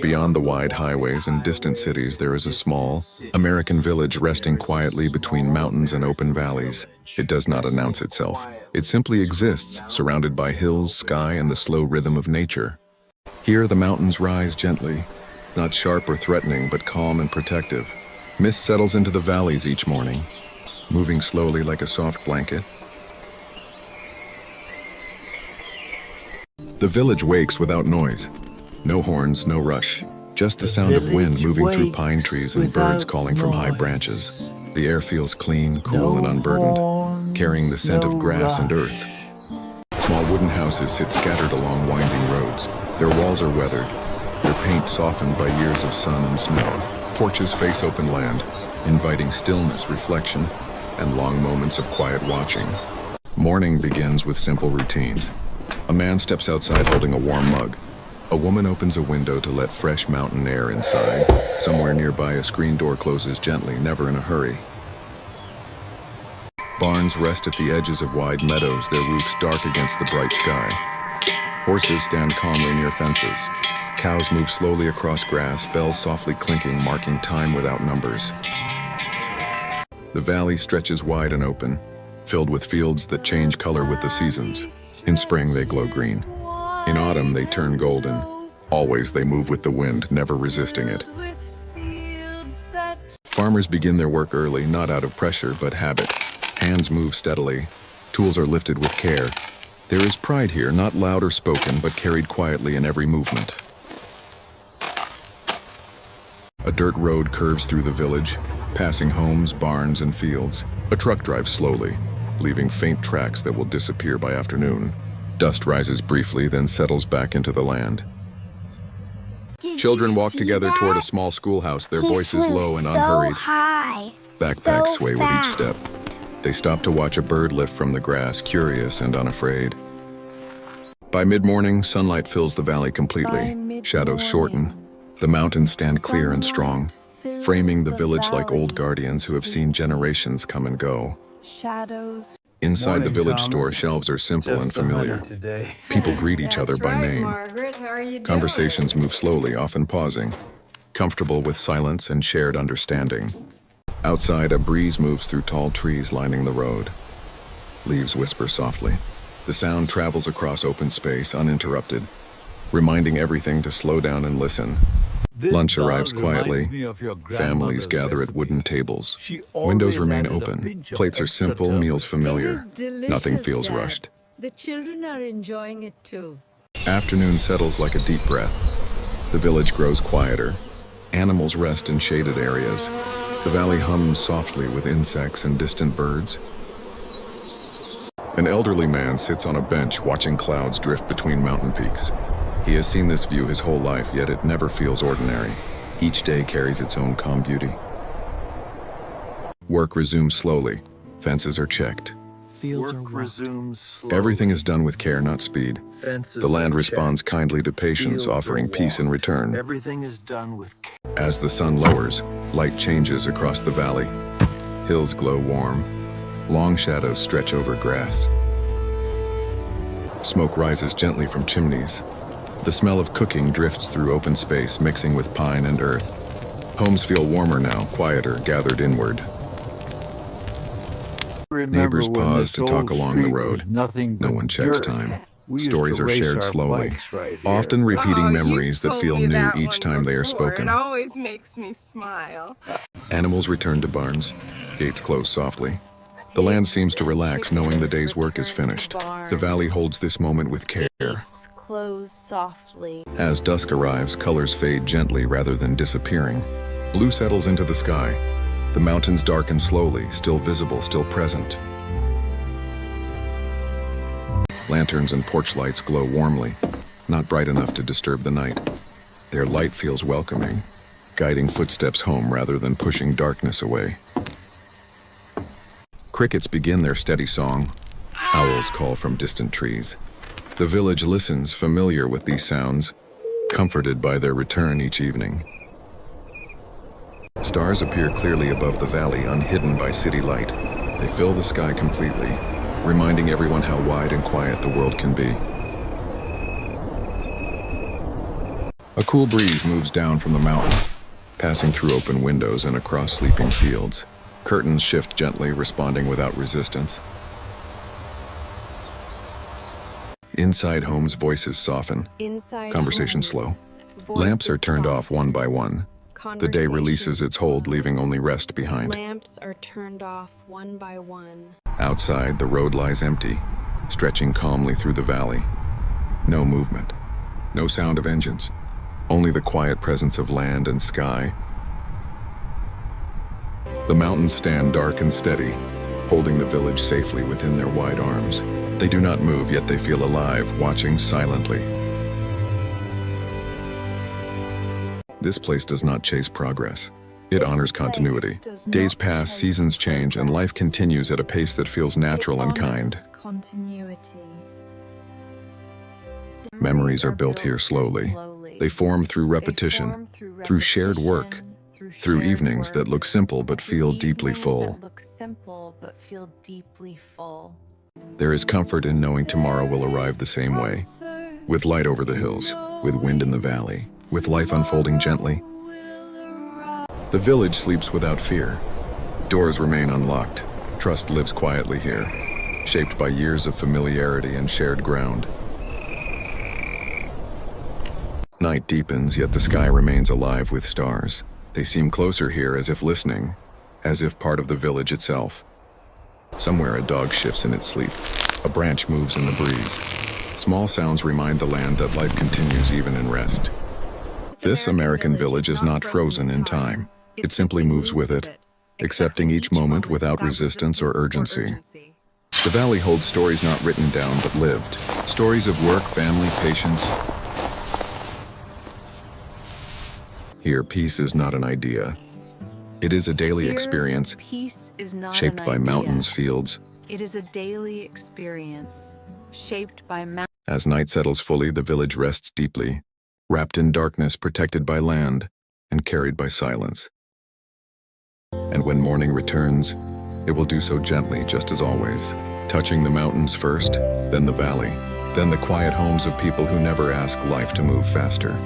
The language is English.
Beyond the wide highways and distant cities, there is a small, American village resting quietly between mountains and open valleys. It does not announce itself. It simply exists, surrounded by hills, sky, and the slow rhythm of nature. Here, the mountains rise gently, not sharp or threatening, but calm and protective. Mist settles into the valleys each morning, moving slowly like a soft blanket. The village wakes without noise. No horns, no rush. Just the sound of wind moving through pine trees and birds calling from high branches. The air feels clean, cool, and unburdened, carrying the scent of grass and earth. Small wooden houses sit scattered along winding roads. Their walls are weathered, their paint softened by years of sun and snow. Porches face open land, inviting stillness, reflection, and long moments of quiet watching. Morning begins with simple routines. A man steps outside holding a warm mug. A woman opens a window to let fresh mountain air inside. Somewhere nearby, a screen door closes gently, never in a hurry. Barns rest at the edges of wide meadows, their roofs dark against the bright sky. Horses stand calmly near fences. Cows move slowly across grass, bells softly clinking, marking time without numbers. The valley stretches wide and open, filled with fields that change color with the seasons. In spring, they glow green. In autumn, they turn golden. Always they move with the wind, never resisting it. Farmers begin their work early, not out of pressure, but habit. Hands move steadily. Tools are lifted with care. There is pride here, not loud or spoken, but carried quietly in every movement. A dirt road curves through the village, passing homes, barns, and fields. A truck drives slowly, leaving faint tracks that will disappear by afternoon. Dust rises briefly, then settles back into the land. Children walk together toward a small schoolhouse, their voices low and unhurried. Backpacks sway with each step. They stop to watch a bird lift from the grass, curious and unafraid. By mid-morning, sunlight fills the valley completely. Shadows shorten. The mountains stand clear and strong, framing the village like old guardians who have seen generations come and go. Inside the village store, shelves are simple and familiar. People greet each other by name. Conversations move slowly, often pausing, comfortable with silence and shared understanding. Outside, a breeze moves through tall trees lining the road. Leaves whisper softly. The sound travels across open space, uninterrupted, reminding everything to slow down and listen. Lunch arrives quietly. Families gather at wooden tables. Windows remain open. Plates are simple, meals familiar. Nothing feels rushed. The children are enjoying it too. Afternoon settles like a deep breath. The village grows quieter. Animals rest in shaded areas. The valley hums softly with insects and distant birds. An elderly man sits on a bench watching clouds drift between mountain peaks. He has seen this view his whole life, yet it never feels ordinary. Each day carries its own calm beauty. Work resumes slowly. Fences are checked. Everything is done with care, not speed. The land responds kindly to patience, offering peace in return. As the sun lowers, light changes across the valley. Hills glow warm. Long shadows stretch over grass. Smoke rises gently from chimneys. The smell of cooking drifts through open space, mixing with pine and earth. Homes feel warmer now, quieter, gathered inward. Neighbors pause to talk along the road. No one checks time. Stories are shared slowly, often repeating memories that feel new each time they are spoken. It always makes me smile. Animals return to barns. Gates close softly. The land seems to relax, knowing the day's work is finished. The valley holds this moment with care. Close softly. As dusk arrives, colors fade gently rather than disappearing. Blue settles into the sky. The mountains darken slowly, still visible, still present. Lanterns and porch lights glow warmly, not bright enough to disturb the night. Their light feels welcoming, guiding footsteps home rather than pushing darkness away. Crickets begin their steady song. Owls call from distant trees. The village listens, familiar with these sounds, comforted by their return each evening. Stars appear clearly above the valley, unhidden by city light. They fill the sky completely, reminding everyone how wide and quiet the world can be. A cool breeze moves down from the mountains, passing through open windows and across sleeping fields. Curtains shift gently, responding without resistance. Inside homes, voices soften. Conversations slow. Lamps are turned off one by one. The day releases its hold, leaving only rest behind. Lamps are turned off one by one. Outside, the road lies empty, stretching calmly through the valley. No movement. No sound of engines. Only the quiet presence of land and sky. The mountains stand dark and steady, holding the village safely within their wide arms. They do not move, yet they feel alive, watching silently. This place does not chase progress. It honors continuity. Days pass, seasons change, and life continues at a pace that feels natural and kind. Memories are built here slowly. They form through repetition, through shared work, through evenings that look simple but feel deeply full. There is comfort in knowing tomorrow will arrive the same way, with light over the hills, with wind in the valley, with life unfolding gently. The village sleeps without fear. Doors remain unlocked. Trust lives quietly here, shaped by years of familiarity and shared ground. Night deepens, yet the sky remains alive with stars. They seem closer here, as if listening, as if part of the village itself. Somewhere a dog shifts in its sleep. A branch moves in the breeze. Small sounds remind the land that life continues even in rest. This American village is not frozen in time. It simply moves with it, accepting each moment without resistance or urgency. The valley holds stories not written down but lived. Stories of work, family, patience. Here, peace is not an idea. It is a daily experience, shaped by mountains, fields. It is a daily experience, shaped by mountains. As night settles fully, the village rests deeply, wrapped in darkness, protected by land, and carried by silence. And when morning returns, it will do so gently, just as always, touching the mountains first, then the valley, then the quiet homes of people who never ask life to move faster.